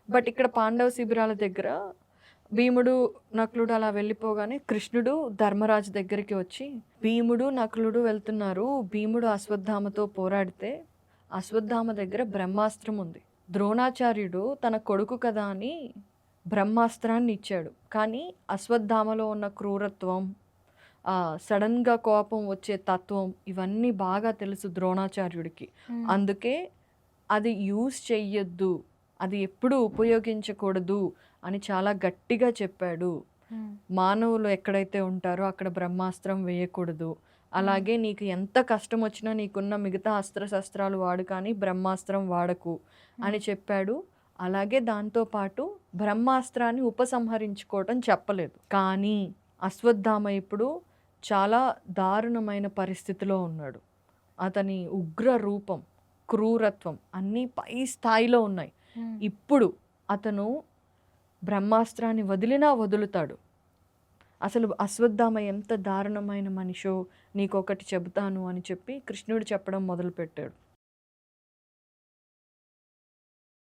But ఇక్కడ పాండవ శిబిరాల దగ్గర భీముడు, నకులుడు అలా వెళ్ళిపోగానే కృష్ణుడు ధర్మరాజు దగ్గరికి వచ్చి, భీముడు, నకులుడు వెళ్తున్నారు. భీముడు అశ్వత్థామతో పోరాడితే అశ్వత్థామ దగ్గర బ్రహ్మాస్త్రం ఉంది. ద్రోణాచార్యుడు తన కొడుకు కదా అని బ్రహ్మాస్త్రాన్ని ఇచ్చాడు. కానీ అశ్వత్థామలో ఉన్న క్రూరత్వం, సడన్గా కోపం వచ్చే తత్వం ఇవన్నీ బాగా తెలుసు ద్రోణాచార్యుడికి. అందుకే అది యూజ్ చెయ్యొద్దు, అది ఎప్పుడు ఉపయోగించకూడదు అని చాలా గట్టిగా చెప్పాడు. మానవులు ఎక్కడైతే ఉంటారో అక్కడ బ్రహ్మాస్త్రం వేయకూడదు. అలాగే నీకు ఎంత కష్టం వచ్చినా నీకున్న మిగతా అస్త్రశస్త్రాలు వాడు కానీ బ్రహ్మాస్త్రం వాడకు అని చెప్పాడు. అలాగే దాంతోపాటు బ్రహ్మాస్త్రాన్ని ఉపసంహరించుకోవటం చెప్పలేదు. కానీ అశ్వత్థామ ఇప్పుడు చాలా దారుణమైన పరిస్థితిలో ఉన్నాడు. అతని ఉగ్ర రూపం, క్రూరత్వం అన్నీ పై స్థాయిలో ఉన్నాయి. ఇప్పుడు అతను బ్రహ్మాస్త్రాన్ని వదిలినా వదులుతాడు. అసలు అశ్వత్థామ ఎంత దారుణమైన మనిషో నీకొకటి చెబుతాను అని చెప్పి కృష్ణుడు చెప్పడం మొదలుపెట్టాడు.